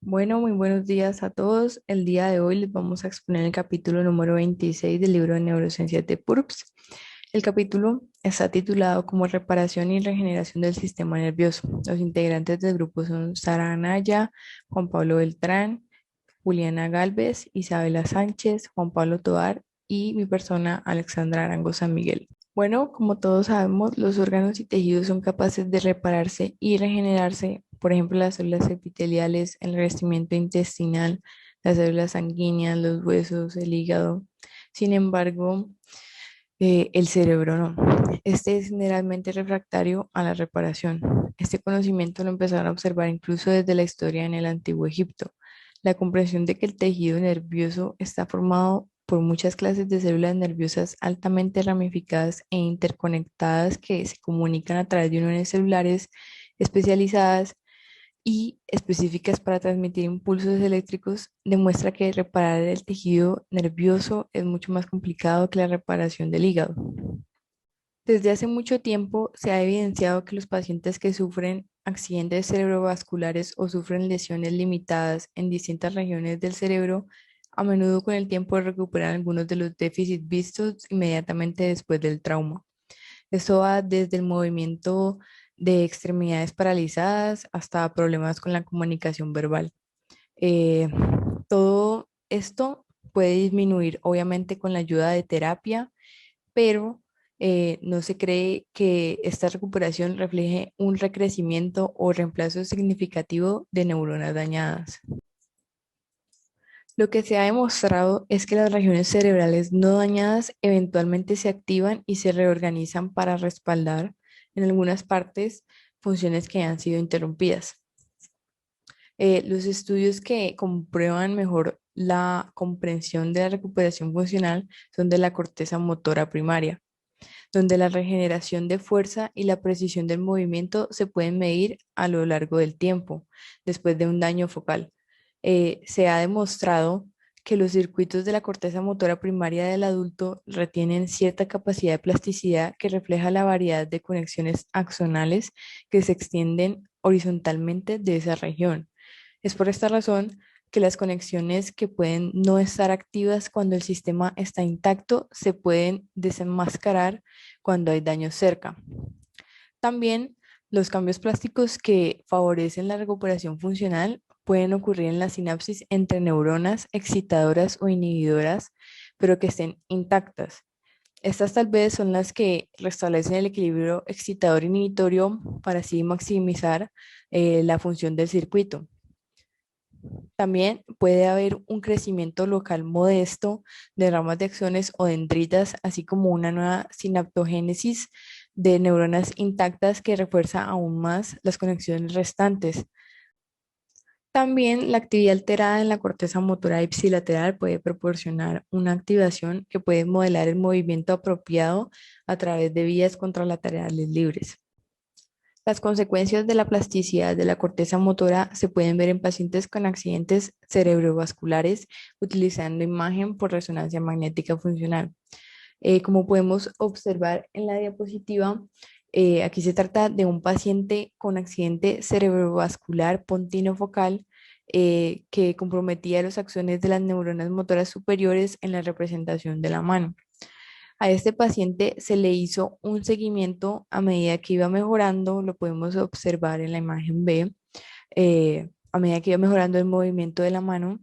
Bueno, muy buenos días a todos. El día de hoy les vamos a exponer el capítulo número 26 del libro de Neurociencias de PURPS. El capítulo está titulado como Reparación y Regeneración del Sistema Nervioso. Los integrantes del grupo son Sara Anaya, Juan Pablo Beltrán, Juliana Galvez, Isabela Sánchez, Juan Pablo Tovar y mi persona Alexandra Arango San Miguel. Bueno, como todos sabemos, los órganos y tejidos son capaces de repararse y regenerarse, por ejemplo, las células epiteliales, el revestimiento intestinal, las células sanguíneas, los huesos, el hígado. Sin embargo, el cerebro no. Este es generalmente refractario a la reparación. Este conocimiento lo empezaron a observar incluso desde la historia en el Antiguo Egipto. La comprensión de que el tejido nervioso está formado por muchas clases de células nerviosas altamente ramificadas e interconectadas que se comunican a través de uniones celulares especializadas y específicas para transmitir impulsos eléctricos, demuestra que reparar el tejido nervioso es mucho más complicado que la reparación del hígado. Desde hace mucho tiempo se ha evidenciado que los pacientes que sufren accidentes cerebrovasculares o sufren lesiones limitadas en distintas regiones del cerebro, a menudo con el tiempo recuperan algunos de los déficits vistos inmediatamente después del trauma. Esto va desde el movimiento de extremidades paralizadas hasta problemas con la comunicación verbal. Eh, Todo esto puede disminuir, obviamente, con la ayuda de terapia, pero no se cree que esta recuperación refleje un recrecimiento o reemplazo significativo de neuronas dañadas. Lo que se ha demostrado es que las regiones cerebrales no dañadas eventualmente se activan y se reorganizan para respaldar en algunas partes funciones que han sido interrumpidas. Los estudios que comprueban mejor la comprensión de la recuperación funcional son de la corteza motora primaria, donde la regeneración de fuerza y la precisión del movimiento se pueden medir a lo largo del tiempo, después de un daño focal. Se ha demostrado que los circuitos de la corteza motora primaria del adulto retienen cierta capacidad de plasticidad que refleja la variedad de conexiones axonales que se extienden horizontalmente de esa región. Es por esta razón que las conexiones que pueden no estar activas cuando el sistema está intacto se pueden desenmascarar cuando hay daño cerca. También los cambios plásticos que favorecen la recuperación funcional pueden ocurrir en la sinapsis entre neuronas excitadoras o inhibidoras, pero que estén intactas. Estas tal vez son las que restablecen el equilibrio excitador-inhibitorio para así maximizar la función del circuito. También puede haber un crecimiento local modesto de ramas de axones o dendritas, así como una nueva sinaptogénesis de neuronas intactas que refuerza aún más las conexiones restantes. También la actividad alterada en la corteza motora ipsilateral puede proporcionar una activación que puede modelar el movimiento apropiado a través de vías contralaterales libres. Las consecuencias de la plasticidad de la corteza motora se pueden ver en pacientes con accidentes cerebrovasculares utilizando imagen por resonancia magnética funcional. Como podemos observar en la diapositiva, aquí se trata de un paciente con accidente cerebrovascular pontino focal que comprometía los axones de las neuronas motoras superiores en la representación de la mano. A este paciente se le hizo un seguimiento a medida que iba mejorando, lo podemos observar en la imagen B, a medida que iba mejorando el movimiento de la mano,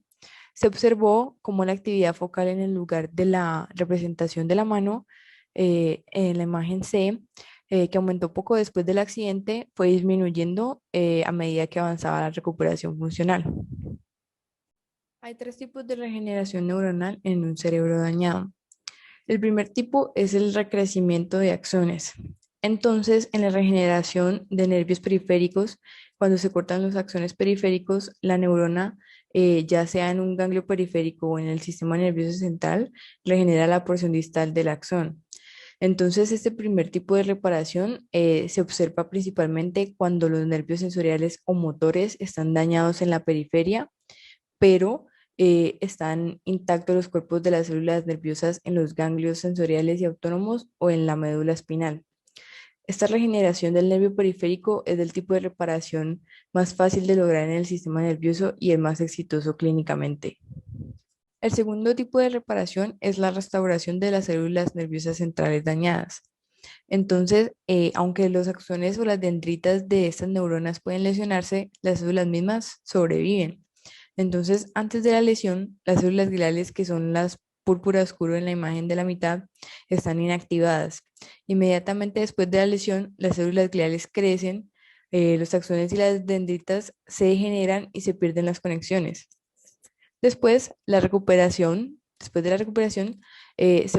se observó cómo la actividad focal en el lugar de la representación de la mano, en la imagen C, que aumentó poco después del accidente, fue disminuyendo a medida que avanzaba la recuperación funcional. Hay tres tipos de regeneración neuronal en un cerebro dañado. El primer tipo es el recrecimiento de axones. Entonces, en la regeneración de nervios periféricos, cuando se cortan los axones periféricos, la neurona, ya sea en un ganglio periférico o en el sistema nervioso central, regenera la porción distal del axón. Entonces, este primer tipo de reparación se observa principalmente cuando los nervios sensoriales o motores están dañados en la periferia, pero están intactos los cuerpos de las células nerviosas en los ganglios sensoriales y autónomos o en la médula espinal. Esta regeneración del nervio periférico es del tipo de reparación más fácil de lograr en el sistema nervioso y el más exitoso clínicamente. El segundo tipo de reparación es la restauración de las células nerviosas centrales dañadas. Entonces, aunque los axones o las dendritas de estas neuronas pueden lesionarse, las células mismas sobreviven. Entonces, antes de la lesión, las células gliales, que son las púrpura oscuro en la imagen de la mitad, están inactivadas. Inmediatamente después de la lesión, las células gliales crecen, los axones y las dendritas se degeneran y se pierden las conexiones. Después de la recuperación, se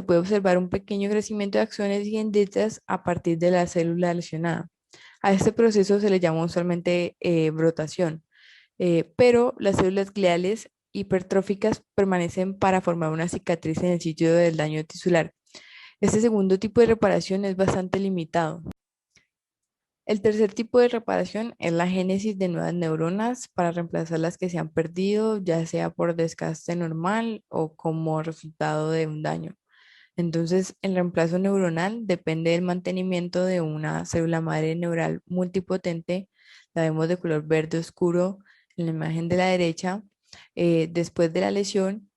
puede observar un pequeño crecimiento de axones y dendritas a partir de la célula lesionada. A este proceso se le llama usualmente brotación, pero las células gliales hipertróficas permanecen para formar una cicatriz en el sitio del daño tisular. Este segundo tipo de reparación es bastante limitado. El tercer tipo de reparación es la génesis de nuevas neuronas para reemplazar las que se han perdido, ya sea por desgaste normal o como resultado de un daño. Entonces, el reemplazo neuronal depende del mantenimiento de una célula madre neural multipotente. La vemos de color verde oscuro en la imagen de la derecha. Después de la lesión,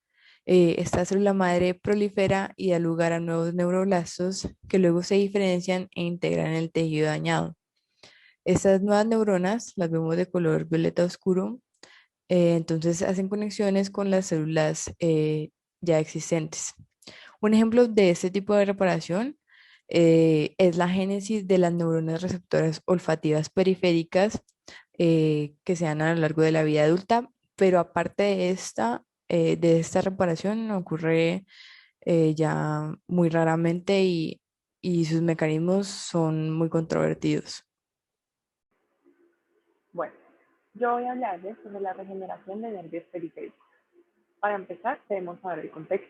esta célula madre prolifera y da lugar a nuevos neuroblastos que luego se diferencian e integran el tejido dañado. Estas nuevas neuronas las vemos de color violeta oscuro, entonces hacen conexiones con las células ya existentes. Un ejemplo de este tipo de reparación es la génesis de las neuronas receptoras olfativas periféricas que se dan a lo largo de la vida adulta, pero aparte de esta reparación ocurre ya muy raramente y sus mecanismos son muy controvertidos. Bueno, yo voy a hablarles sobre la regeneración de nervios periféricos. Para empezar, debemos saber el contexto.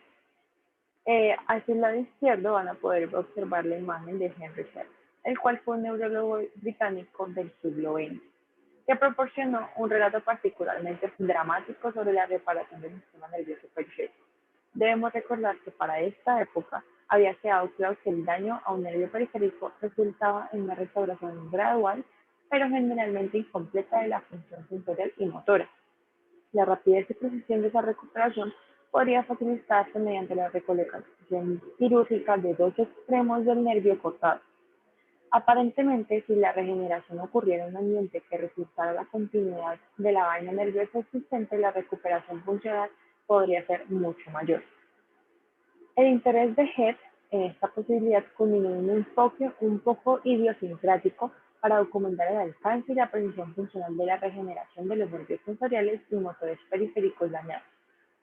Hacia el lado izquierdo van a poder observar la imagen de Henry Hess, el cual fue un neurólogo británico del siglo XX, que proporcionó un relato particularmente dramático sobre la reparación del sistema nervioso periférico. Debemos recordar que para esta época había quedado claro que el daño a un nervio periférico resultaba en una restauración gradual, pero generalmente incompleta de la función sensorial y motora. La rapidez y precisión de esa recuperación podría facilitarse mediante la recolección quirúrgica de dos extremos del nervio cortado. Aparentemente, si la regeneración ocurriera en un ambiente que resultara la continuidad de la vaina nerviosa existente, la recuperación funcional podría ser mucho mayor. El interés de Head en esta posibilidad culminó en un enfoque un poco idiosincrático para documentar el alcance y la precisión funcional de la regeneración de los nervios sensoriales y motores periféricos dañados,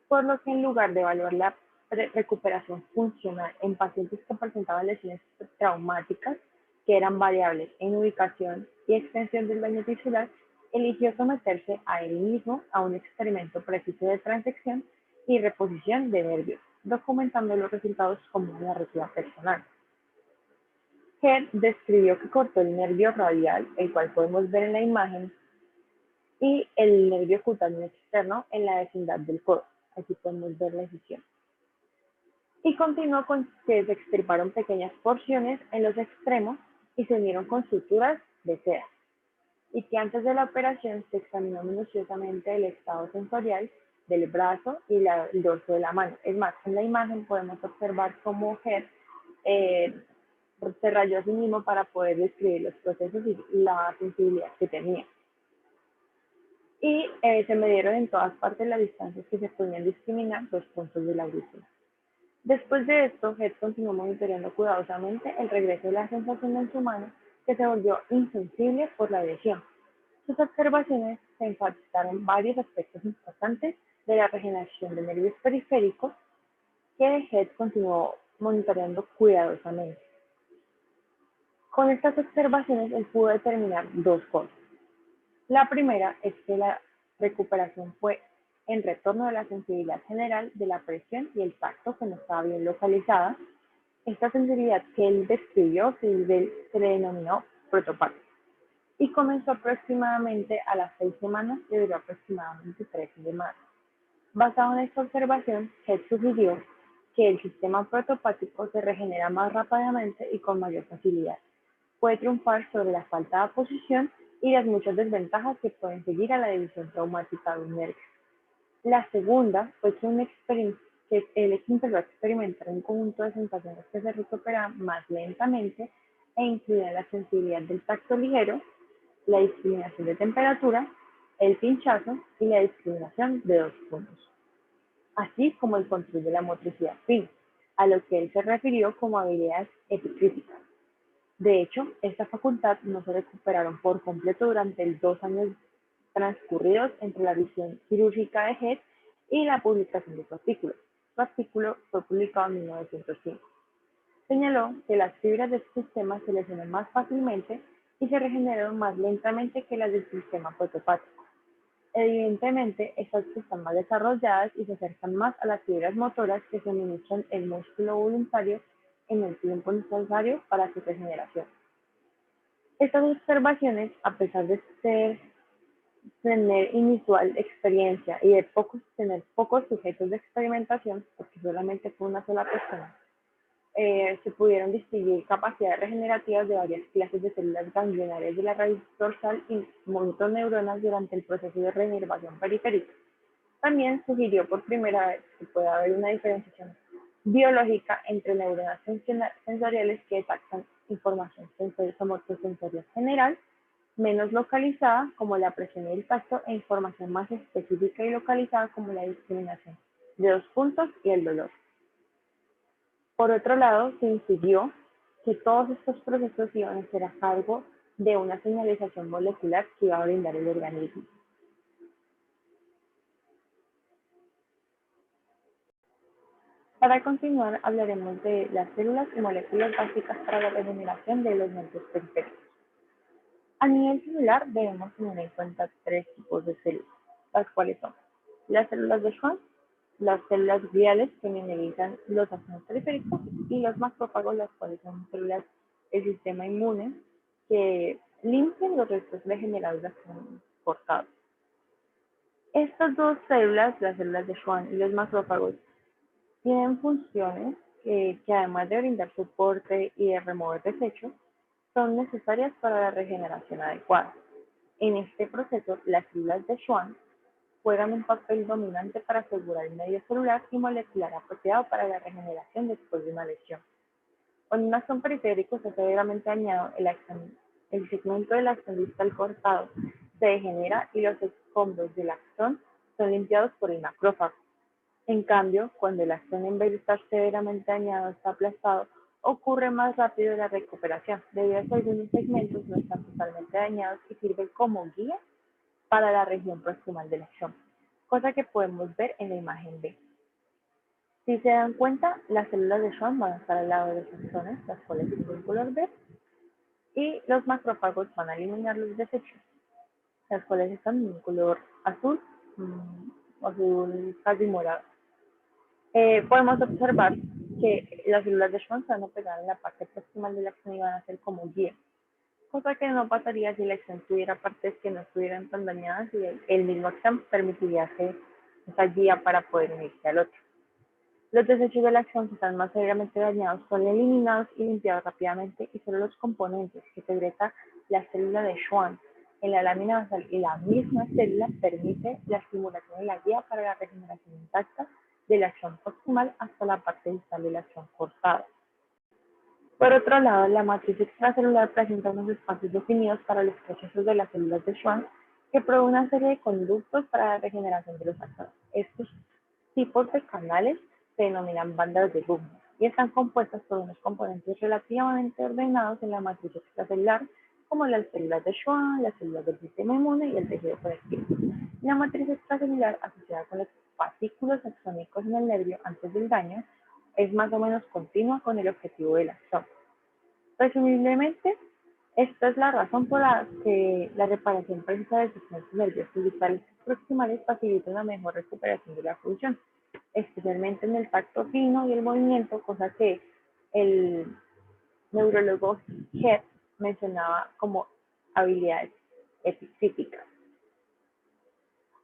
por lo que en lugar de evaluar la recuperación funcional en pacientes que presentaban lesiones traumáticas, que eran variables en ubicación y extensión del daño tisular, eligió someterse a él mismo a un experimento preciso de transección y reposición de nervios, documentando los resultados como una narrativa personal. Head describió que cortó el nervio radial, el cual podemos ver en la imagen, y el nervio cutáneo externo en la vecindad del codo. Aquí podemos ver la incisión. Y continuó con que se extirparon pequeñas porciones en los extremos y se unieron con suturas de seda. Y que antes de la operación se examinó minuciosamente el estado sensorial del brazo y el dorso de la mano. Es más, en la imagen podemos observar cómo Head eh, se rayó a sí mismo para poder describir los procesos y la sensibilidad que tenía. Y se midieron en todas partes las distancias que se podían discriminar los puntos de la brújula. Después de esto, Head continuó monitoreando cuidadosamente el regreso de la sensación en su mano, que se volvió insensible por la lesión. Sus observaciones se enfatizaron varios aspectos importantes de la regeneración de nervios periféricos que Head continuó monitoreando cuidadosamente. Con estas observaciones, él pudo determinar dos cosas. La primera es que la recuperación fue en retorno de la sensibilidad general de la presión y el tacto que no estaba bien localizada. Esta sensibilidad que él describió se le denominó protopatía y comenzó aproximadamente a las 6 semanas y duró aproximadamente 13 semanas. Basado en esta observación, Head sugirió que el sistema protopático se regenera más rápidamente y con mayor facilidad. puede triunfar sobre la falta de oposición y las muchas desventajas que pueden seguir a la división traumática de un nervio. La segunda fue que el equipo empezó a experimentar un conjunto de sensaciones que se recuperaban más lentamente e incluían la sensibilidad del tacto ligero, la discriminación de temperatura, el pinchazo y la discriminación de 2 puntos, así como el control de la motricidad fina, a lo que él se refirió como habilidades epicríticas. De hecho, esta facultad no se recuperaron por completo durante los 2 años transcurridos entre la visión quirúrgica de Head y la publicación de su artículo. Su artículo fue publicado en 1905. Señaló que las fibras de este sistema se lesionan más fácilmente y se regeneran más lentamente que las del sistema protopático. Evidentemente, estas están más desarrolladas y se acercan más a las fibras motoras que suministran el músculo voluntario en el tiempo necesario para su regeneración. Estas observaciones, a pesar de tener inusual experiencia y de tener pocos sujetos de experimentación, porque solamente fue una sola persona, se pudieron distinguir capacidades regenerativas de varias clases de células ganglionarias de la raíz dorsal y montoneuronas durante el proceso de reinervación periférica. También sugirió por primera vez que puede haber una diferenciación biológica entre neuronas sensoriales que detectan información somatosensoria general, menos localizada como la presión y el tacto, e información más específica y localizada como la discriminación de 2 puntos y el dolor. Por otro lado, se insistió que todos estos procesos iban a ser a cargo de una señalización molecular que iba a brindar el organismo. Para continuar, hablaremos de las células y moléculas básicas para la regeneración de los nervios periféricos. A nivel celular, debemos tener en cuenta 3 tipos de células, las cuales son las células de Schwann, las células gliales que mineralizan los átomos periféricos y los macrófagos, las cuales son células del sistema inmune que limpian los restos regenerados de acción cortados. Estas dos células, las células de Schwann y los macrófagos, tienen funciones que además de brindar soporte y de remover desechos, son necesarias para la regeneración adecuada. En este proceso, las células de Schwann juegan un papel dominante para asegurar el medio celular y molecular apropiado para la regeneración después de una lesión. Cuando un axón periférico está severamente dañado, el segmento del axón distal cortado se degenera y los escombros del axón son limpiados por el macrófago. En cambio, cuando el axón en vez de estar severamente dañado está aplastado, ocurre más rápido la recuperación, debido a que algunos segmentos no están totalmente dañados y sirven como guía para la región proximal del axón, cosa que podemos ver en la imagen B. Si se dan cuenta, las células de Schwann van a estar al lado de los axones, las cuales tienen un color verde, y los macrófagos van a eliminar los desechos, las cuales están en un color azul, azul casi morado. Podemos observar que las células de Schwann se van a pegar en la parte proximal del axón y van a ser como guía, cosa que no pasaría si el axón tuviera partes que no estuvieran tan dañadas y el mismo axón permitiría hacer esa guía para poder unirse al otro. Los desechos de la axón que están más severamente dañados son eliminados y limpiados rápidamente y solo los componentes que segreta la célula de Schwann en la lámina basal y la misma célula permite la estimulación y la guía para la regeneración intacta del axón proximal hasta la parte distal del axón cortado. Por otro lado, la matriz extracelular presenta unos espacios definidos para los procesos de las células de Schwann que provee una serie de conductos para la regeneración de los axones. Estos tipos de canales se denominan bandas de Bubner y están compuestas por unos componentes relativamente ordenados en la matriz extracelular, como las células de Schwann, las células del sistema inmune y el tejido conectivo. La matriz extracelular asociada con los fascículos axónicos en el nervio antes del daño es más o menos continua con el objetivo del axón. Presumiblemente, esta es la razón por la que la reparación precisa de segmentos nerviosos vitales proximales facilita una mejor recuperación de la función, especialmente en el tacto fino y el movimiento, cosa que el neurólogo Head mencionaba como habilidades epicríticas.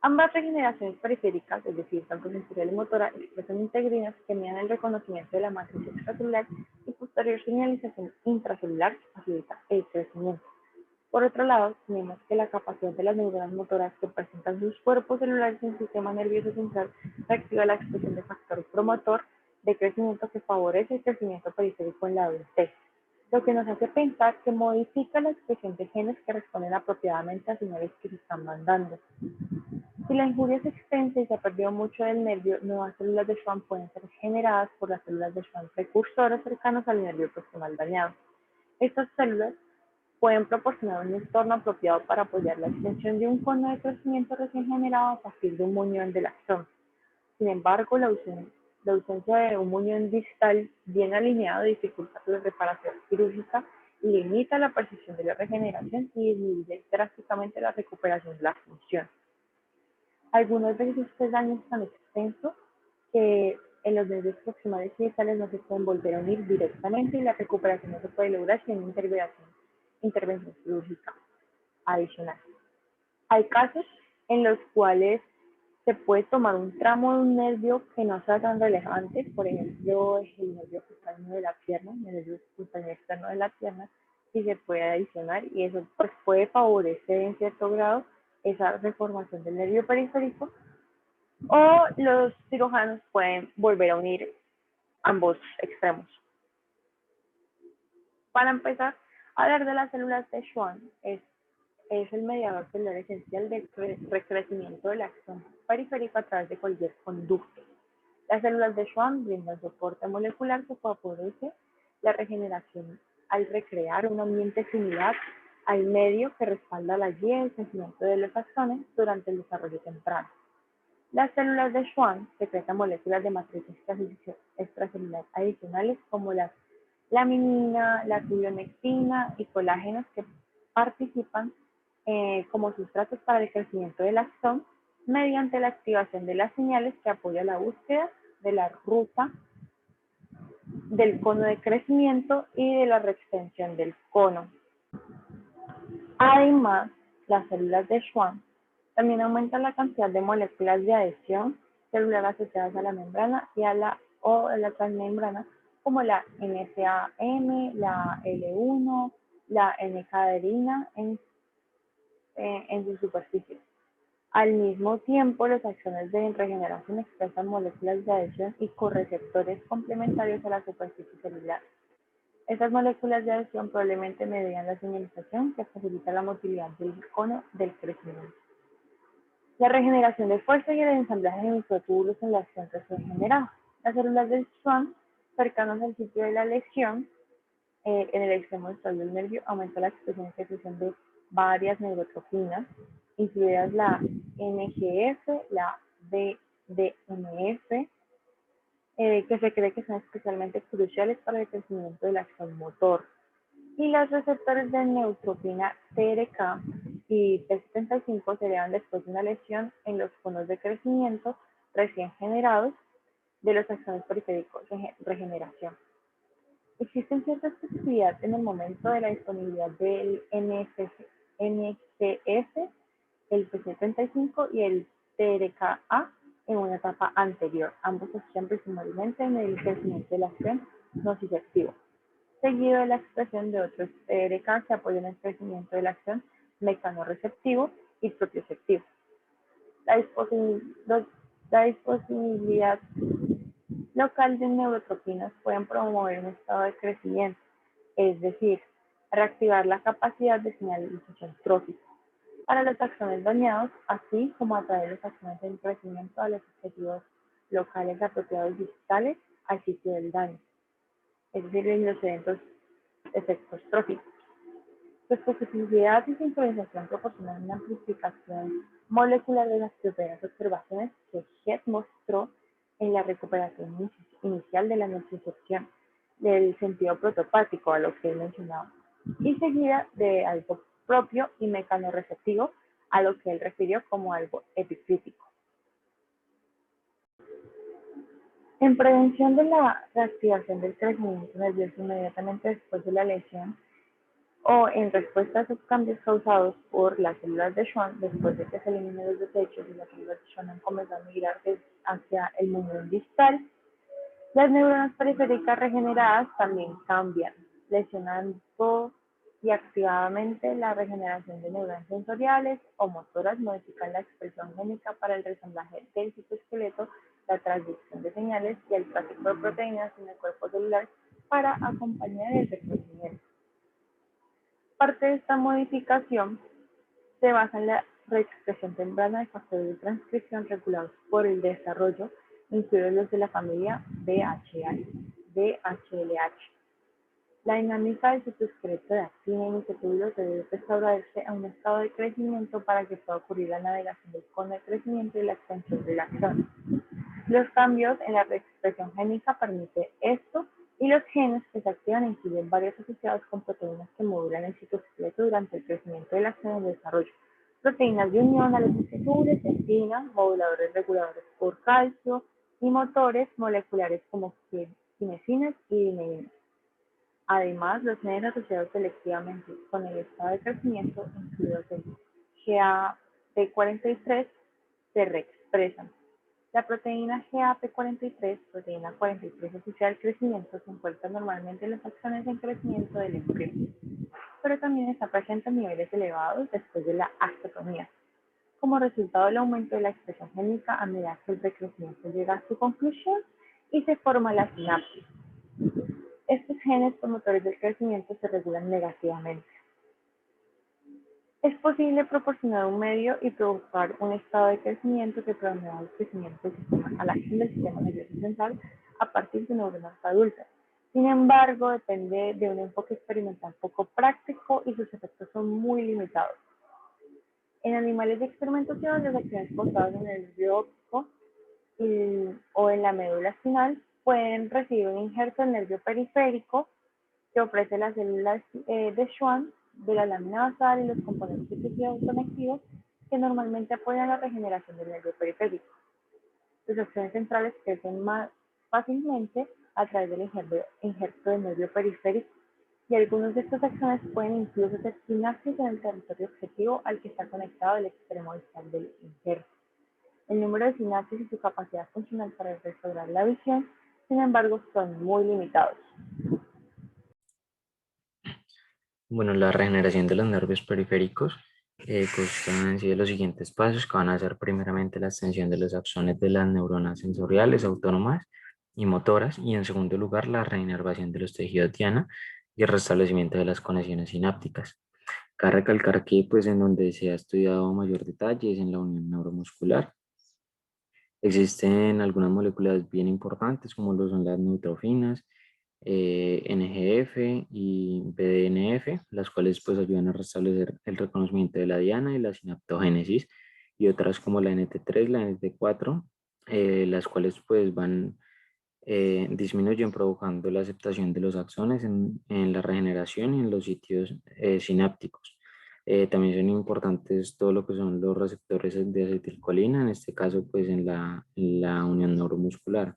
Ambas regeneraciones periféricas, es decir, tanto sensorial y motora, expresan integrinas que median el reconocimiento de la matriz extracelular y posterior señalización intracelular que facilita el crecimiento. Por otro lado, tenemos que la capacidad de las neuronas motoras que presentan sus cuerpos celulares en el sistema nervioso central reactiva la expresión de factor promotor de crecimiento que favorece el crecimiento periférico en la adultez, lo que nos hace pensar que modifica la expresión de genes que responden apropiadamente a señales que se están mandando. Si la injuria es extensa y se ha perdido mucho del nervio, nuevas células de Schwann pueden ser generadas por las células de Schwann precursoras cercanas al nervio proximal dañado. Estas células pueden proporcionar un entorno apropiado para apoyar la extensión de un cono de crecimiento recién generado a partir de un muñón del axón. Sin embargo, la ausencia de un muñón distal bien alineado dificulta la reparación quirúrgica, limita la percepción de la regeneración y disminuye drásticamente la recuperación de la función. Algunas veces este daño es tan extenso que en los nervios proximales y distales no se pueden volver a unir directamente y la recuperación no se puede lograr sin intervención quirúrgica adicional. Hay casos en los cuales se puede tomar un tramo de un nervio que no sea tan relevante, por ejemplo, el nervio cutáneo de la pierna, el nervio cutáneo externo de la pierna, y se puede adicionar, y eso pues puede favorecer en cierto grado esa reformación del nervio periférico, o los cirujanos pueden volver a unir ambos extremos. Para empezar, hablar de las células de Schwann es el mediador celular esencial del recrecimiento del axón periférico a través de cualquier conducto. Las células de Schwann brindan soporte molecular que favorece la regeneración al recrear un ambiente similar al medio que respalda la guía y el crecimiento de los axones durante el desarrollo temprano. Las células de Schwann secretan moléculas de matriz extracelular adicionales como la laminina, la fibronectina y colágenos que participan como sustratos para el crecimiento del axón mediante la activación de las señales que apoya la búsqueda de la ruta del cono de crecimiento y de la reextensión del cono. Además, las células de Schwann también aumentan la cantidad de moléculas de adhesión celular asociadas a la membrana y a la transmembrana, como la NCAM, la L1, la N-caderina en su superficie. Al mismo tiempo, los axones de regeneración expresan moléculas de adhesión y correceptores complementarios a la superficie celular. Estas moléculas de adhesión probablemente median la señalización que facilita la motilidad del cono del crecimiento. La regeneración de fuerza y el ensamblaje de microtúbulos en la acción recién generada. Las células del Schwann cercanas al sitio de la lesión en el extremo distal del nervio aumenta la expresión y secreción de varias neurotrofinas, incluidas la NGF, la BDNF, que se cree que son especialmente cruciales para el crecimiento de la acción motor. Y los receptores de neutropina TRK y P75 se elevan después de una lesión en los conos de crecimiento recién generados de los axones periféricos de regeneración. Existe cierta especificidad en el momento de la disponibilidad del NGF, el P75 y el TRKA en una etapa anterior. Ambos actúan principalmente en el crecimiento de la acción nociceptivo, seguido de la expresión de otros TRK que apoyan el crecimiento de la acción mecanorreceptivo y propioceptivo. La disponibilidad local de neurotropinas pueden promover un estado de crecimiento, es decir, reactivar la capacidad de señalización trófica para los axones dañados, así como atraer los axones en crecimiento a los objetivos locales apropiados distales al sitio del daño, es decir, en los efectos tróficos. Su especificidad y sincronización proporcionan una amplificación molecular de las primeras observaciones que Head mostró en la recuperación inicial de la nocicepción del sentido protopático, a lo que he mencionado, y seguida de algo propio y mecanorreceptivo, a lo que él refirió como algo epicrítico. En prevención de la reactivación del crecimiento nervioso inmediatamente después de la lesión o en respuesta a esos cambios causados por las células de Schwann, después de que se eliminen los desechos y las células de Schwann han comenzado a migrar hacia el muñón distal, las neuronas periféricas regeneradas también cambian, lesionando y activadamente la regeneración de neuronas sensoriales o motoras, modifican la expresión génica para el resamblaje del citoesqueleto, la transducción de señales y el tráfico de proteínas en el cuerpo celular para acompañar el reconocimiento. Parte de esta modificación se basa en la reexpresión temprana de factores de transcripción regulados por el desarrollo, incluidos los de la familia BHLH. La dinámica del citoesqueleto de actina y microtubulos debe restaurarse a un estado de crecimiento para que pueda ocurrir la navegación del cono de crecimiento y la extensión del axón. Los cambios en la reexpresión génica permiten esto y los genes que se activan incluyen varios asociados con proteínas que modulan el citoesqueleto durante el crecimiento de la acción y el desarrollo. Proteínas de unión a los microtubulos, enzima, moduladores reguladores por calcio y motores moleculares como quinesinas y dinerinas. Además, los genes asociados selectivamente con el estado de crecimiento, incluidos el GAP43, se reexpresan. La proteína GAP43, proteína 43 asociada al crecimiento, se encuentra normalmente en las acciones en crecimiento del embrión, pero también está presente a niveles elevados después de la astotomía, como resultado del aumento de la expresión génica a medida que el recrecimiento llega a su conclusión y se forma la sinapsis. Estos genes promotores del crecimiento se regulan negativamente. Es posible proporcionar un medio y provocar un estado de crecimiento que promueva el crecimiento a la acción del sistema nervioso central a partir de neuronas adultas. Sin embargo, depende de un enfoque experimental poco práctico y sus efectos son muy limitados. En animales de experimentación, las acciones causadas en el nervio óptico o en la médula espinal pueden recibir un injerto del nervio periférico que ofrece las células de Schwann de la lámina basal y los componentes tejidos conectivos que normalmente apoyan la regeneración del nervio periférico. Sus acciones centrales crecen más fácilmente a través del injerto del nervio periférico y algunas de estas acciones pueden incluso ser sinapsis en el territorio objetivo al que está conectado el extremo distal del injerto. El número de sinapsis y su capacidad funcional para restaurar la visión, sin embargo, son muy limitados. Bueno, la regeneración de los nervios periféricos consta en sí de los siguientes pasos, que van a ser primeramente la extensión de los axones de las neuronas sensoriales, autónomas y motoras, y en segundo lugar la reinervación de los tejidos diana y el restablecimiento de las conexiones sinápticas. Cabe recalcar que pues en donde se ha estudiado mayor detalle es en la unión neuromuscular. Existen algunas moléculas bien importantes como lo son las neutrofinas, NGF y BDNF, las cuales pues ayudan a restablecer el reconocimiento de la diana y la sinaptogénesis, y otras como la NT3, la NT4, las cuales pues disminuyen provocando la aceptación de los axones en la regeneración y en los sitios sinápticos. También son importantes todo lo que son los receptores de acetilcolina, en este caso pues en la unión neuromuscular.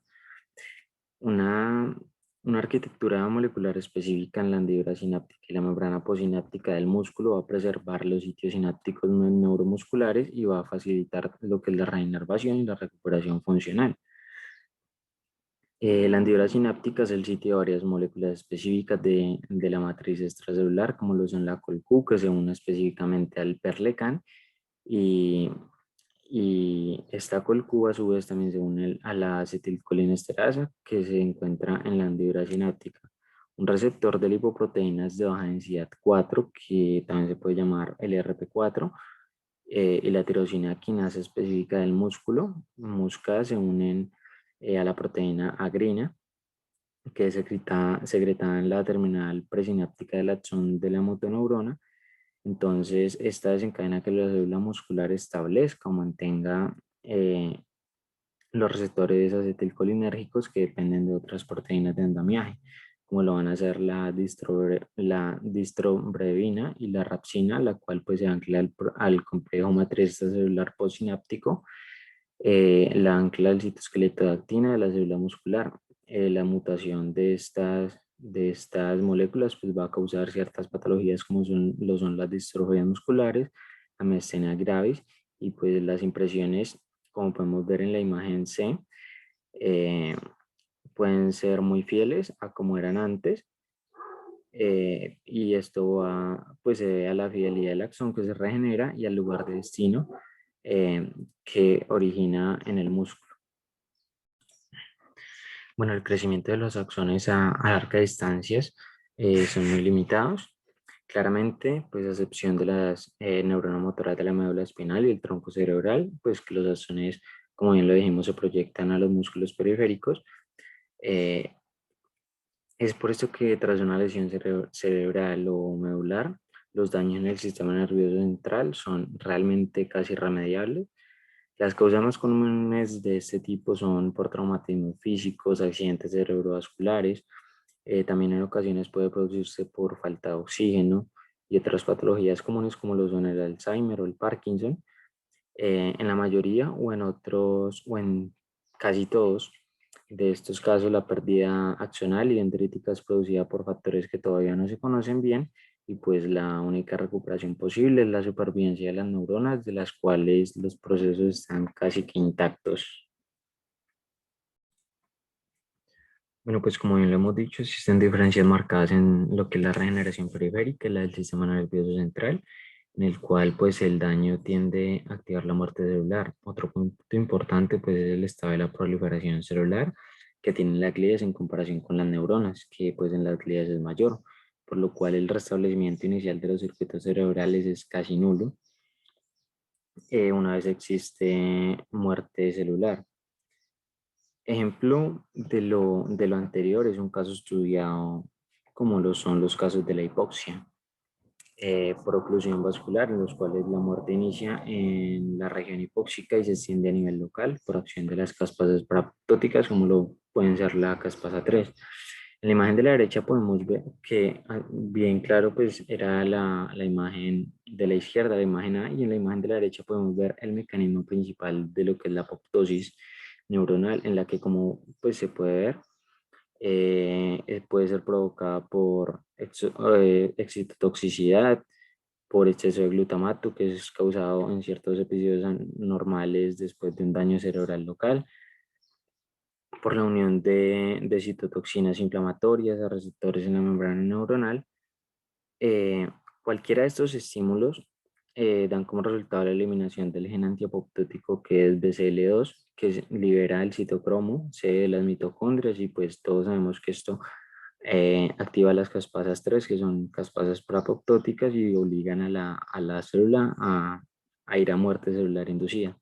Una, una arquitectura molecular específica en la hendidura sináptica y la membrana posináptica del músculo va a preservar los sitios sinápticos neuromusculares y va a facilitar lo que es la reinervación y la recuperación funcional. La hendidura sináptica es el sitio de varias moléculas específicas de la matriz extracelular, como lo son la CoLQ, que se une específicamente al perlecan, y, y esta CoLQ a su vez también se une a la acetilcolinesterasa, que se encuentra en la hendidura sináptica. Un receptor de lipoproteínas de baja densidad 4, que también se puede llamar LRP4, y la tirosina quinasa específica del músculo, MUSCA, se unen a la proteína agrina, que es secretada en la terminal presináptica del axón de la motoneurona. Entonces, esta desencadena que la célula muscular establezca o mantenga los receptores acetilcolinérgicos que dependen de otras proteínas de andamiaje, como lo van a ser la distrobrevina y la rapsina, la cual pues se ancla al complejo matriz celular postsináptico, la ancla del citoesqueleto de actina de la célula muscular. La mutación de estas de estas moléculas pues va a causar ciertas patologías como lo son las distrofías musculares, la miastenia gravis y pues las impresiones, como podemos ver en la imagen C, pueden ser muy fieles a como eran antes, y esto va, pues se debe a la fidelidad del axón que se regenera y al lugar de destino que origina en el músculo. Bueno, el crecimiento de los axones a largas distancias son muy limitados. Claramente, pues a excepción de las neuronas motoras de la médula espinal y el tronco cerebral, pues que los axones, como bien lo dijimos, se proyectan a los músculos periféricos. Es por esto que tras una lesión cerebral o medular, los daños en el sistema nervioso central son realmente casi irremediables. Las causas más comunes de este tipo son por traumatismos físicos, accidentes cerebrovasculares, también en ocasiones puede producirse por falta de oxígeno y otras patologías comunes como lo son el Alzheimer o el Parkinson. En la mayoría o en otros o en casi todos de estos casos, la pérdida axonal y dendrítica es producida por factores que todavía no se conocen bien y pues la única recuperación posible es la supervivencia de las neuronas, de las cuales los procesos están casi que intactos. Bueno, pues como bien lo hemos dicho, existen diferencias marcadas en lo que es la regeneración periférica y la del sistema nervioso central, en el cual pues el daño tiende a activar la muerte celular. Otro punto importante pues es el estado de la proliferación celular que tienen las glías en comparación con las neuronas, que pues en las glías es mayor, por lo cual el restablecimiento inicial de los circuitos cerebrales es casi nulo una vez existe muerte celular. Ejemplo de lo anterior es un caso estudiado como lo son los casos de la hipoxia por oclusión vascular, en los cuales la muerte inicia en la región hipóxica y se extiende a nivel local por acción de las caspasas paraptóticas, como lo pueden ser la caspasa 3. En la imagen de la derecha podemos ver que bien claro pues era la imagen de la izquierda, la imagen A, y en la imagen de la derecha podemos ver el mecanismo principal de lo que es la apoptosis neuronal, en la que como pues se puede ver, puede ser provocada por excitotoxicidad, por exceso de glutamato, que es causado en ciertos episodios anormales después de un daño cerebral local, por la unión de citotoxinas inflamatorias a receptores en la membrana neuronal. Eh, Cualquiera de estos estímulos dan como resultado la eliminación del gen antiapoptótico que es BCL2, que libera el citocromo C de las mitocondrias, y pues todos sabemos que esto activa las caspasas 3, que son caspasas proapoptóticas y obligan a la célula a ir a muerte celular inducida.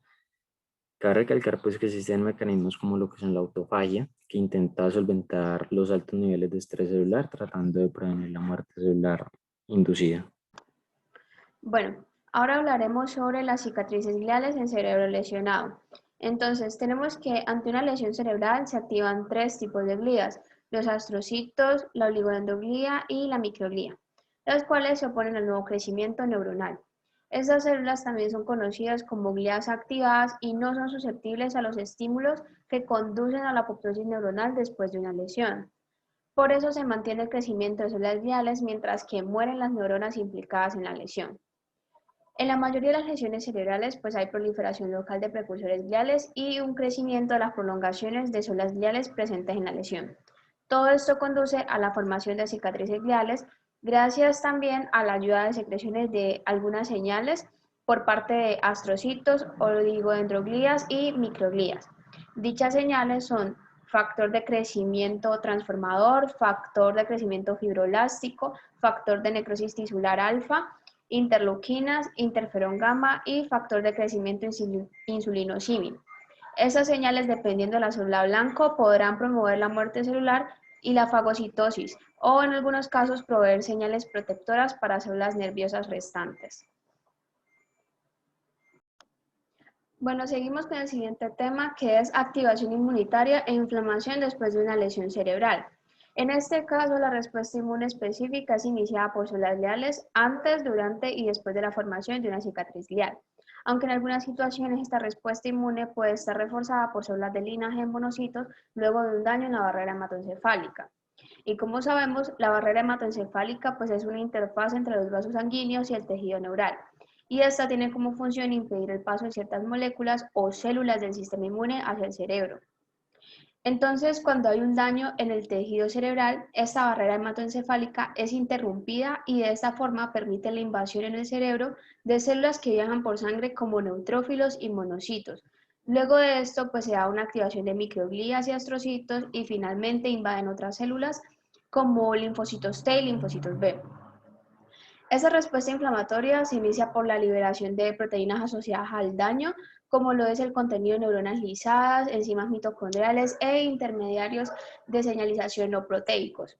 Cabe recalcar pues que existen mecanismos como lo que son la autofagia, que intenta solventar los altos niveles de estrés celular tratando de prevenir la muerte celular inducida. Bueno, ahora hablaremos sobre las cicatrices gliales en cerebro lesionado. Entonces, tenemos que ante una lesión cerebral se activan tres tipos de glías, los astrocitos, la oligodendroglía y la microglía, las cuales se oponen al nuevo crecimiento neuronal. Estas células también son conocidas como glías activadas y no son susceptibles a los estímulos que conducen a la apoptosis neuronal después de una lesión. Por eso se mantiene el crecimiento de células gliales mientras que mueren las neuronas implicadas en la lesión. En la mayoría de las lesiones cerebrales, pues hay proliferación local de precursores gliales y un crecimiento de las prolongaciones de células gliales presentes en la lesión. Todo esto conduce a la formación de cicatrices gliales, gracias también a la ayuda de secreciones de algunas señales por parte de astrocitos, oligodendroglías y microglías. Dichas señales son factor de crecimiento transformador, factor de crecimiento fibroelástico, factor de necrosis tisular alfa, interleuquinas, interferón gamma y factor de crecimiento insulinosímil. Esas señales, dependiendo de la célula blanco, podrán promover la muerte celular y la fagocitosis, o en algunos casos proveer señales protectoras para células nerviosas restantes. Bueno, seguimos con el siguiente tema, que es activación inmunitaria e inflamación después de una lesión cerebral. En este caso, la respuesta inmune específica es iniciada por células gliales antes, durante y después de la formación de una cicatriz glial. Aunque en algunas situaciones esta respuesta inmune puede estar reforzada por células de linaje en monocitos luego de un daño en la barrera hematoencefálica. Y como sabemos, la barrera hematoencefálica pues, es una interfaz entre los vasos sanguíneos y el tejido neural. Y esta tiene como función impedir el paso de ciertas moléculas o células del sistema inmune hacia el cerebro. Entonces, cuando hay un daño en el tejido cerebral, esta barrera hematoencefálica es interrumpida y de esta forma permite la invasión en el cerebro de células que viajan por sangre como neutrófilos y monocitos. Luego de esto, pues se da una activación de microglías y astrocitos y finalmente invaden otras células como linfocitos T y linfocitos B. Esa respuesta inflamatoria se inicia por la liberación de proteínas asociadas al daño, como lo es el contenido de neuronas lisadas, enzimas mitocondriales e intermediarios de señalización no proteicos.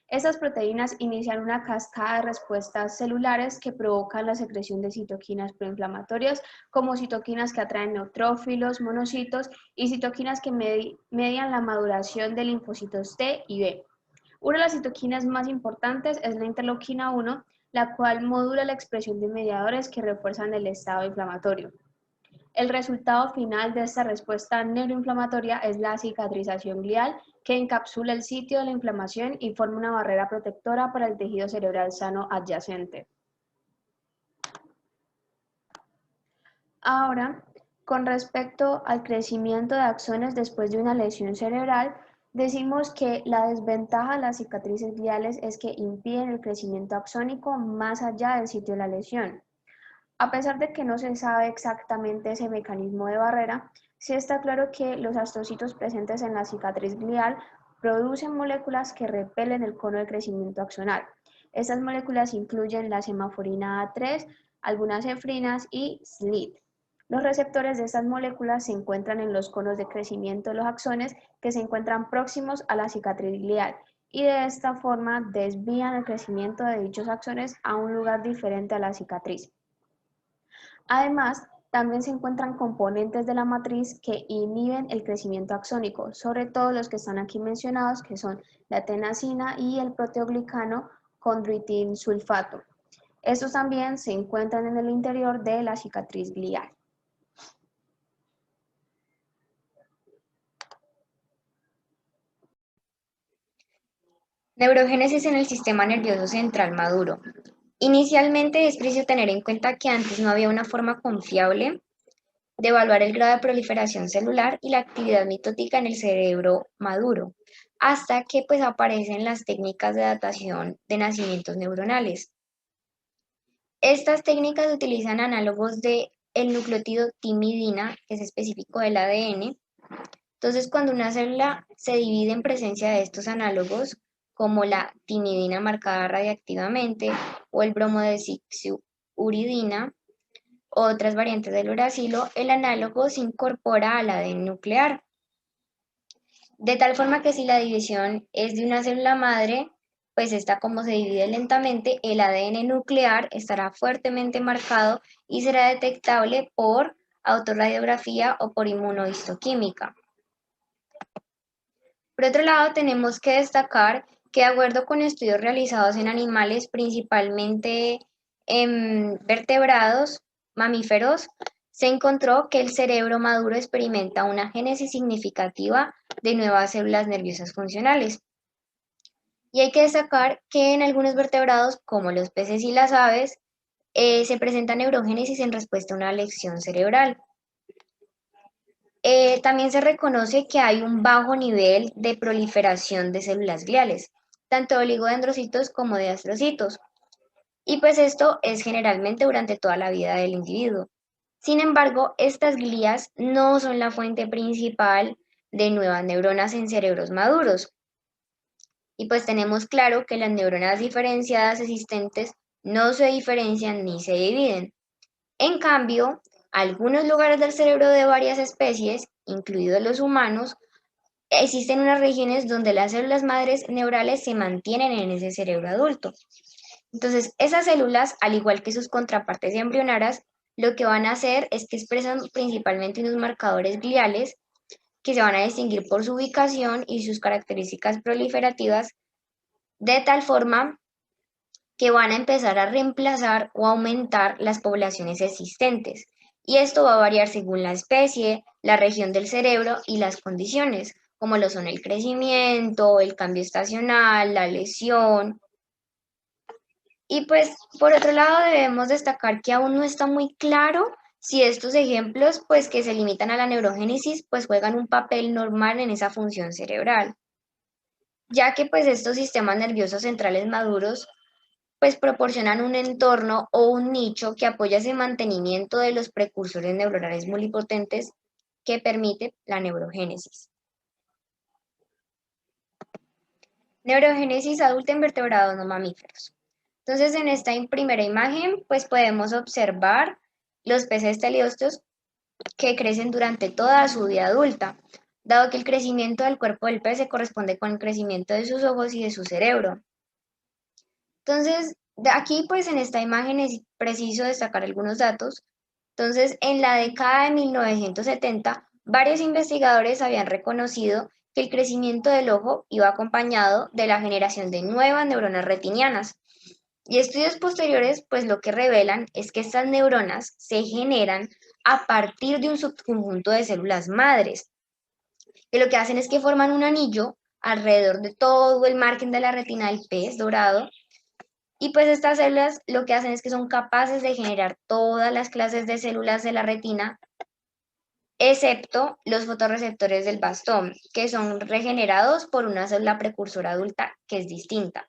Estas proteínas inician una cascada de respuestas celulares que provocan la secreción de citoquinas proinflamatorias, como citoquinas que atraen neutrófilos, monocitos y citoquinas que median la maduración de linfocitos T y B. Una de las citoquinas más importantes es la interleuquina 1, la cual modula la expresión de mediadores que refuerzan el estado inflamatorio. El resultado final de esta respuesta neuroinflamatoria es la cicatrización glial, que encapsula el sitio de la inflamación y forma una barrera protectora para el tejido cerebral sano adyacente. Ahora, con respecto al crecimiento de axones después de una lesión cerebral, decimos que la desventaja de las cicatrices gliales es que impiden el crecimiento axónico más allá del sitio de la lesión. A pesar de que no se sabe exactamente ese mecanismo de barrera, sí está claro que los astrocitos presentes en la cicatriz glial producen moléculas que repelen el cono de crecimiento axonal. Estas moléculas incluyen la semaforina A3, algunas efrinas y SLIT. Los receptores de estas moléculas se encuentran en los conos de crecimiento de los axones que se encuentran próximos a la cicatriz glial y de esta forma desvían el crecimiento de dichos axones a un lugar diferente a la cicatriz. Además, también se encuentran componentes de la matriz que inhiben el crecimiento axónico, sobre todo los que están aquí mencionados, que son la tenasina y el proteoglicano condroitin sulfato. Estos también se encuentran en el interior de la cicatriz glial. Neurogénesis en el sistema nervioso central maduro. Inicialmente es preciso tener en cuenta que antes no había una forma confiable de evaluar el grado de proliferación celular y la actividad mitótica en el cerebro maduro, hasta que pues aparecen las técnicas de datación de nacimientos neuronales. Estas técnicas utilizan análogos del nucleótido timidina, que es específico del ADN. Entonces, cuando una célula se divide en presencia de estos análogos, como la timidina marcada radiactivamente o el bromodeoxyuridina, otras variantes del uracilo, el análogo se incorpora al ADN nuclear. De tal forma que si la división es de una célula madre, pues esta como se divide lentamente, el ADN nuclear estará fuertemente marcado y será detectable por autorradiografía o por inmunohistoquímica. Por otro lado, tenemos que destacar que de acuerdo con estudios realizados en animales, principalmente en vertebrados, mamíferos, se encontró que el cerebro maduro experimenta una génesis significativa de nuevas células nerviosas funcionales. Y hay que destacar que en algunos vertebrados, como los peces y las aves, se presenta neurogénesis en respuesta a una lesión cerebral. También se reconoce que hay un bajo nivel de proliferación de células gliales, tanto de oligodendrocitos como de astrocitos. Y pues esto es generalmente durante toda la vida del individuo. Sin embargo, estas glías no son la fuente principal de nuevas neuronas en cerebros maduros. Y pues tenemos claro que las neuronas diferenciadas existentes no se diferencian ni se dividen. En cambio, algunos lugares del cerebro de varias especies, incluidos los humanos, existen unas regiones donde las células madres neurales se mantienen en ese cerebro adulto. Entonces, esas células, al igual que sus contrapartes embrionarias, lo que van a hacer es que expresan principalmente unos marcadores gliales que se van a distinguir por su ubicación y sus características proliferativas, de tal forma que van a empezar a reemplazar o aumentar las poblaciones existentes. Y esto va a variar según la especie, la región del cerebro y las condiciones. como lo son el crecimiento, el cambio estacional, la lesión. Y pues por otro lado debemos destacar que aún no está muy claro si estos ejemplos pues que se limitan a la neurogénesis pues juegan un papel normal en esa función cerebral, ya que pues estos sistemas nerviosos centrales maduros pues proporcionan un entorno o un nicho que apoya ese mantenimiento de los precursores neuronales multipotentes que permite la neurogénesis. Neurogénesis adulta en vertebrados no mamíferos. Entonces, en esta primera imagen, pues podemos observar los peces teleósteos que crecen durante toda su vida adulta, dado que el crecimiento del cuerpo del pez se corresponde con el crecimiento de sus ojos y de su cerebro. Entonces, de aquí, pues en esta imagen es preciso destacar algunos datos. Entonces, en la década de 1970, varios investigadores habían reconocido que el crecimiento del ojo iba acompañado de la generación de nuevas neuronas retinianas. Y estudios posteriores, pues lo que revelan es que estas neuronas se generan a partir de un subconjunto de células madres, que lo que hacen es que forman un anillo alrededor de todo el margen de la retina del pez dorado. Y pues estas células lo que hacen es que son capaces de generar todas las clases de células de la retina, excepto los fotorreceptores del bastón, que son regenerados por una célula precursora adulta que es distinta.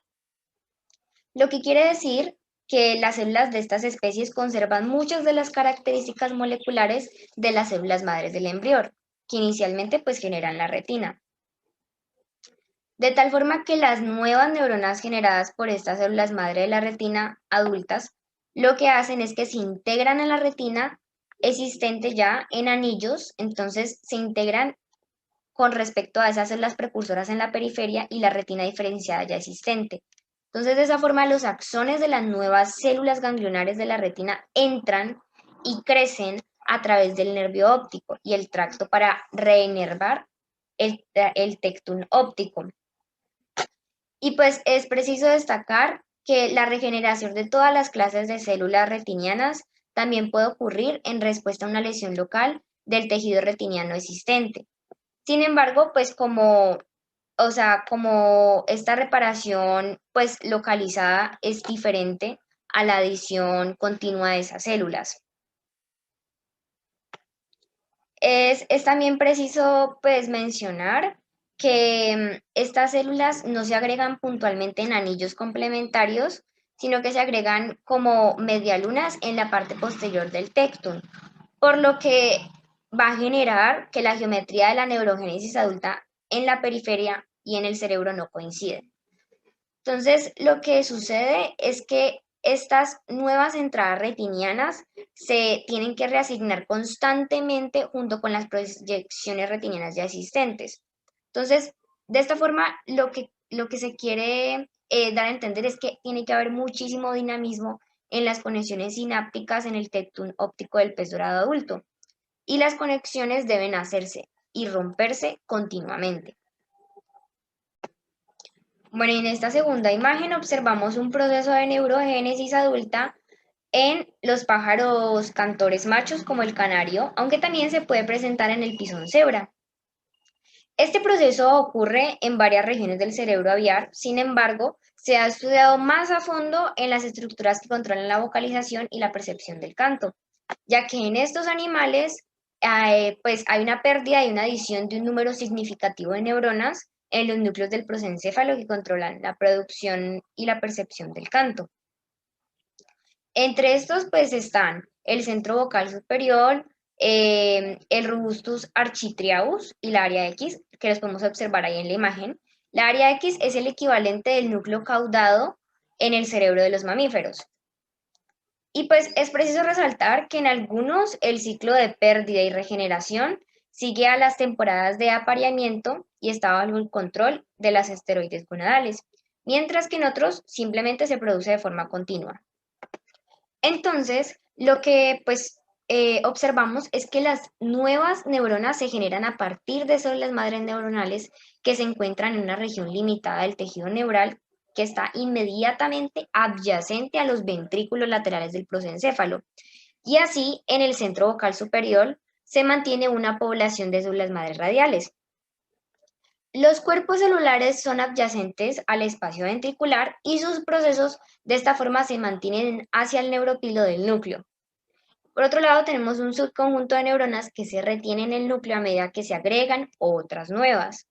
Lo que quiere decir que las células de estas especies conservan muchas de las características moleculares de las células madres del embrión, que inicialmente pues generan la retina. De tal forma que las nuevas neuronas generadas por estas células madre de la retina adultas, lo que hacen es que se integran en la retina existente ya en anillos, entonces se integran con respecto a esas células precursoras en la periferia y la retina diferenciada ya existente. Entonces, de esa forma, los axones de las nuevas células ganglionares de la retina entran y crecen a través del nervio óptico y el tracto para reinervar el tectón óptico. Y pues es preciso destacar que la regeneración de todas las clases de células retinianas también puede ocurrir en respuesta a una lesión local del tejido retiniano existente. Sin embargo, pues como esta reparación pues localizada es diferente a la adición continua de esas células. Es también preciso pues mencionar que estas células no se agregan puntualmente en anillos complementarios, sino que se agregan como medialunas en la parte posterior del tectón, por lo que va a generar que la geometría de la neurogénesis adulta en la periferia y en el cerebro no coinciden. Entonces, lo que sucede es que estas nuevas entradas retinianas se tienen que reasignar constantemente junto con las proyecciones retinianas ya existentes. Entonces, de esta forma, lo que se quiere dar a entender es que tiene que haber muchísimo dinamismo en las conexiones sinápticas en el tectón óptico del pez dorado adulto, y las conexiones deben hacerse y romperse continuamente. Bueno, en esta segunda imagen observamos un proceso de neurogénesis adulta en los pájaros cantores machos como el canario, aunque también se puede presentar en el pisón cebra. Este proceso ocurre en varias regiones del cerebro aviar, sin embargo, se ha estudiado más a fondo en las estructuras que controlan la vocalización y la percepción del canto, ya que en estos animales pues hay una pérdida y una adición de un número significativo de neuronas en los núcleos del prosencéfalo que controlan la producción y la percepción del canto. Entre estos pues están el centro vocal superior, el Robustus architriavus y la área X, que los podemos observar ahí en la imagen. La área X es el equivalente del núcleo caudado en el cerebro de los mamíferos. Y pues es preciso resaltar que en algunos el ciclo de pérdida y regeneración sigue a las temporadas de apareamiento y está bajo el control de las esteroides gonadales, mientras que en otros simplemente se produce de forma continua. Entonces, lo que pues observamos es que las nuevas neuronas se generan a partir de células madres neuronales que se encuentran en una región limitada del tejido neural que está inmediatamente adyacente a los ventrículos laterales del prosencéfalo. Y así, en el centro vocal superior se mantiene una población de células madres radiales. Los cuerpos celulares son adyacentes al espacio ventricular y sus procesos de esta forma se mantienen hacia el neuropilo del núcleo. Por otro lado, tenemos un subconjunto de neuronas que se retienen en el núcleo a medida que se agregan otras nuevas.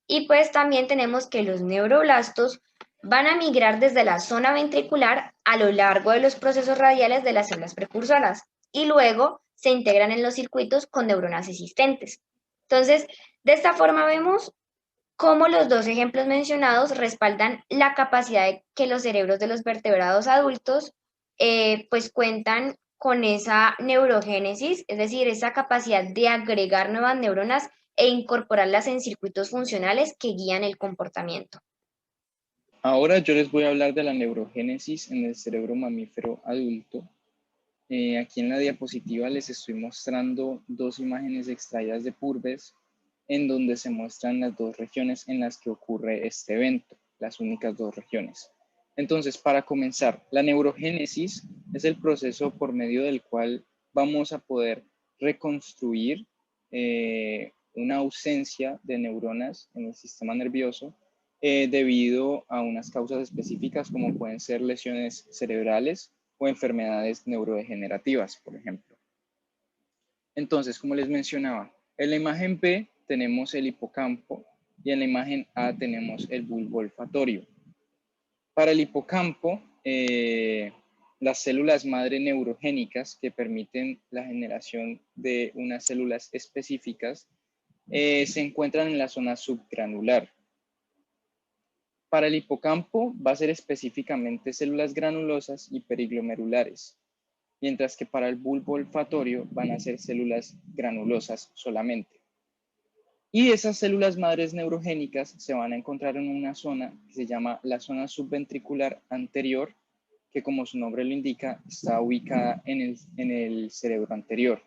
Y pues también tenemos que los neuroblastos van a migrar desde la zona ventricular a lo largo de los procesos radiales de las células precursoras y luego se integran en los circuitos con neuronas existentes. Entonces, de esta forma vemos cómo los dos ejemplos mencionados respaldan la capacidad de que los cerebros de los vertebrados adultos pues cuentan con esa neurogénesis, es decir, esa capacidad de agregar nuevas neuronas e incorporarlas en circuitos funcionales que guían el comportamiento. Ahora yo les voy a hablar de la neurogénesis en el cerebro mamífero adulto. Aquí en la diapositiva les estoy mostrando dos imágenes extraídas de Purbes en donde se muestran las dos regiones en las que ocurre este evento, las únicas dos regiones. Entonces, para comenzar, la neurogénesis es el proceso por medio del cual vamos a poder reconstruir una ausencia de neuronas en el sistema nervioso debido a unas causas específicas como pueden ser lesiones cerebrales o enfermedades neurodegenerativas, por ejemplo. Entonces, como les mencionaba, en la imagen B tenemos el hipocampo y en la imagen A tenemos el bulbo olfatorio. Para el hipocampo, las células madre neurogénicas que permiten la generación de unas células específicas se encuentran en la zona subgranular. Para el hipocampo va a ser específicamente células granulosas y periglomerulares, mientras que para el bulbo olfatorio van a ser células granulosas solamente. Y esas células madres neurogénicas se van a encontrar en una zona que se llama la zona subventricular anterior, que como su nombre lo indica, está ubicada en el cerebro anterior.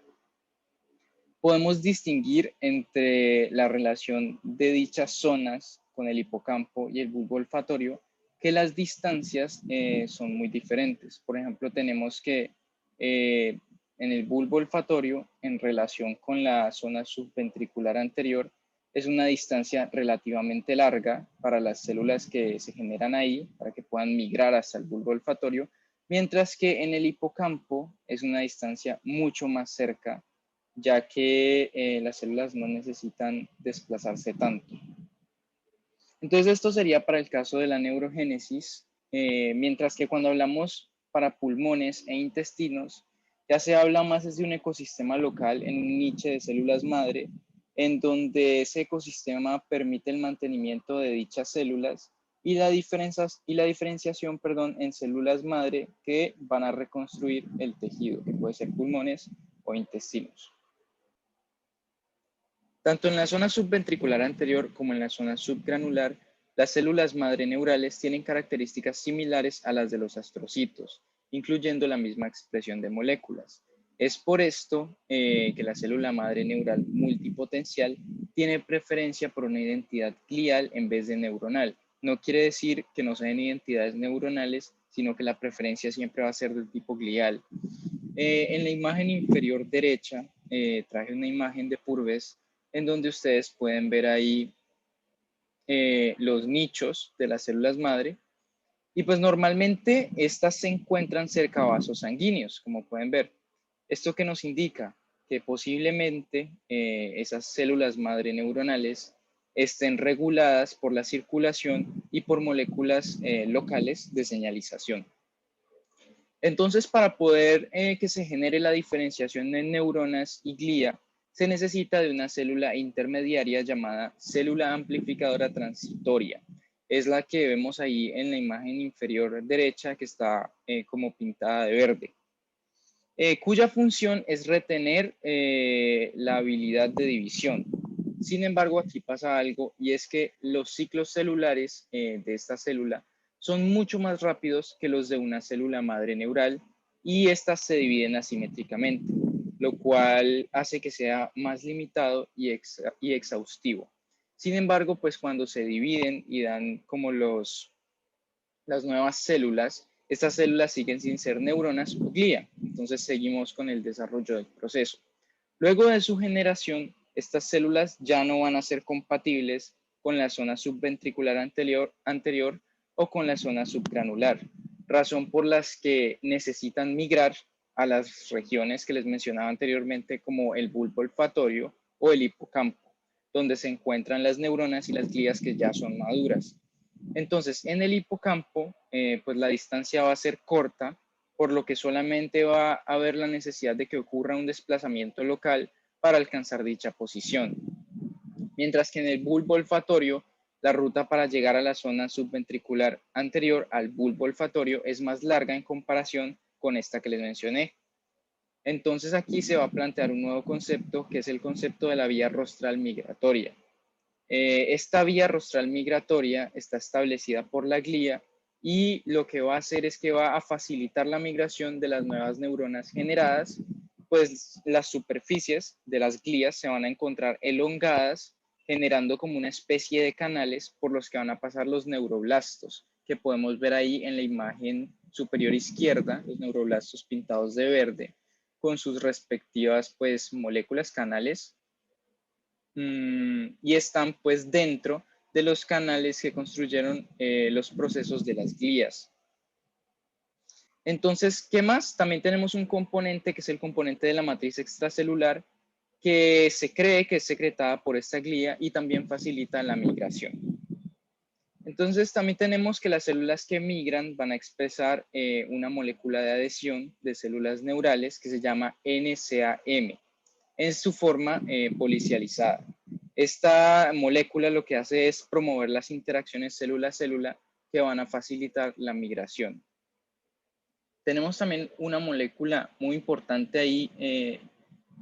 Podemos distinguir entre la relación de dichas zonas con el hipocampo y el bulbo olfatorio, que las distancias son muy diferentes. Por ejemplo, tenemos que en el bulbo olfatorio, en relación con la zona subventricular anterior, es una distancia relativamente larga para las células que se generan ahí, para que puedan migrar hasta el bulbo olfatorio, mientras que en el hipocampo es una distancia mucho más cerca, ya que las células no necesitan desplazarse tanto. Entonces esto sería para el caso de la neurogénesis, mientras que cuando hablamos para pulmones e intestinos, ya se habla más de un ecosistema local en un nicho de células madre, en donde ese ecosistema permite el mantenimiento de dichas células y la diferenciación en células madre que van a reconstruir el tejido, que puede ser pulmones o intestinos. Tanto en la zona subventricular anterior como en la zona subgranular, las células madre neurales tienen características similares a las de los astrocitos, incluyendo la misma expresión de moléculas. Es por esto que la célula madre neural multipotencial tiene preferencia por una identidad glial en vez de neuronal. No quiere decir que no sean identidades neuronales, sino que la preferencia siempre va a ser del tipo glial. En la imagen inferior derecha, traje una imagen de Purbes en donde ustedes pueden ver ahí los nichos de las células madre. Y pues normalmente estas se encuentran cerca a vasos sanguíneos, como pueden ver. ¿Esto qué nos indica? Que posiblemente esas células madre neuronales estén reguladas por la circulación y por moléculas locales de señalización. Entonces, para poder que se genere la diferenciación en neuronas y glía, se necesita de una célula intermediaria llamada célula amplificadora transitoria. Es la que vemos ahí en la imagen inferior derecha que está como pintada de verde. Cuya función es retener la habilidad de división. Sin embargo, aquí pasa algo y es que los ciclos celulares de esta célula son mucho más rápidos que los de una célula madre neural y estas se dividen asimétricamente, lo cual hace que sea más limitado y exhaustivo. Sin embargo, pues cuando se dividen y dan como las nuevas células, estas células siguen sin ser neuronas o glía. Entonces seguimos con el desarrollo del proceso. Luego de su generación, estas células ya no van a ser compatibles con la zona subventricular anterior o con la zona subgranular, razón por las que necesitan migrar a las regiones que les mencionaba anteriormente como el bulbo olfatorio o el hipocampo, donde se encuentran las neuronas y las glías que ya son maduras. Entonces, en el hipocampo, pues la distancia va a ser corta, por lo que solamente va a haber la necesidad de que ocurra un desplazamiento local para alcanzar dicha posición. Mientras que en el bulbo olfatorio, la ruta para llegar a la zona subventricular anterior al bulbo olfatorio es más larga en comparación con esta que les mencioné. Entonces aquí se va a plantear un nuevo concepto, que es el concepto de la vía rostral migratoria. Esta vía rostral migratoria está establecida por la glía y lo que va a hacer es que va a facilitar la migración de las nuevas neuronas generadas, pues las superficies de las glías se van a encontrar elongadas, generando como una especie de canales por los que van a pasar los neuroblastos, que podemos ver ahí en la imagen superior izquierda, los neuroblastos pintados de verde, con sus respectivas pues moléculas canales, y están pues dentro de los canales que construyeron los procesos de las glías. Entonces, ¿qué más? También tenemos un componente que es el componente de la matriz extracelular, que se cree que es secretada por esta glía y también facilita la migración. Entonces, también tenemos que las células que migran van a expresar una molécula de adhesión de células neurales que se llama NCAM, en su forma policializada. Esta molécula lo que hace es promover las interacciones célula-célula que van a facilitar la migración. Tenemos también una molécula muy importante ahí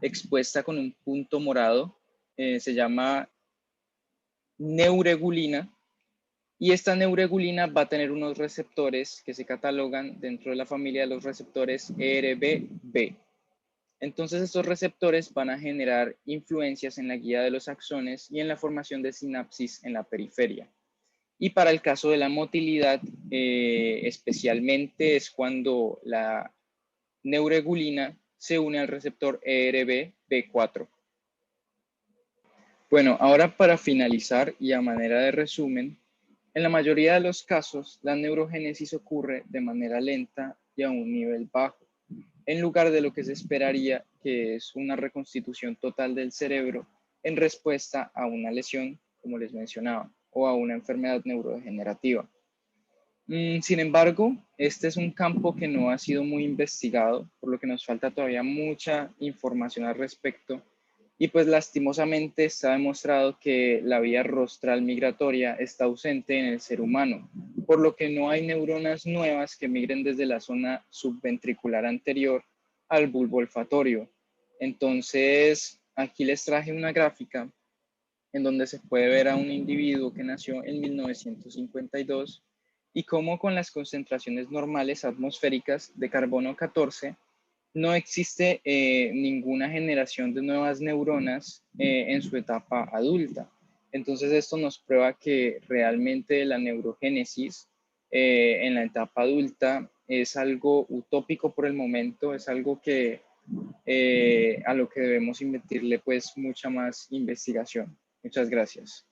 expuesta con un punto morado, se llama neuregulina, y esta neuregulina va a tener unos receptores que se catalogan dentro de la familia de los receptores ERBB. Entonces estos receptores van a generar influencias en la guía de los axones y en la formación de sinapsis en la periferia. Y para el caso de la motilidad, especialmente es cuando la neuregulina se une al receptor ERBB4. Bueno, ahora para finalizar y a manera de resumen, en la mayoría de los casos, la neurogénesis ocurre de manera lenta y a un nivel bajo, en lugar de lo que se esperaría, que es una reconstitución total del cerebro en respuesta a una lesión, como les mencionaba, o a una enfermedad neurodegenerativa. Sin embargo, este es un campo que no ha sido muy investigado, por lo que nos falta todavía mucha información al respecto. Y pues lastimosamente está demostrado que la vía rostral migratoria está ausente en el ser humano, por lo que no hay neuronas nuevas que migren desde la zona subventricular anterior al bulbo olfatorio. Entonces, aquí les traje una gráfica en donde se puede ver a un individuo que nació en 1952 y cómo con las concentraciones normales atmosféricas de carbono 14 no existe ninguna generación de nuevas neuronas en su etapa adulta. Entonces esto nos prueba que realmente la neurogénesis en la etapa adulta es algo utópico por el momento, es algo que a lo que debemos invertirle pues mucha más investigación. Muchas gracias.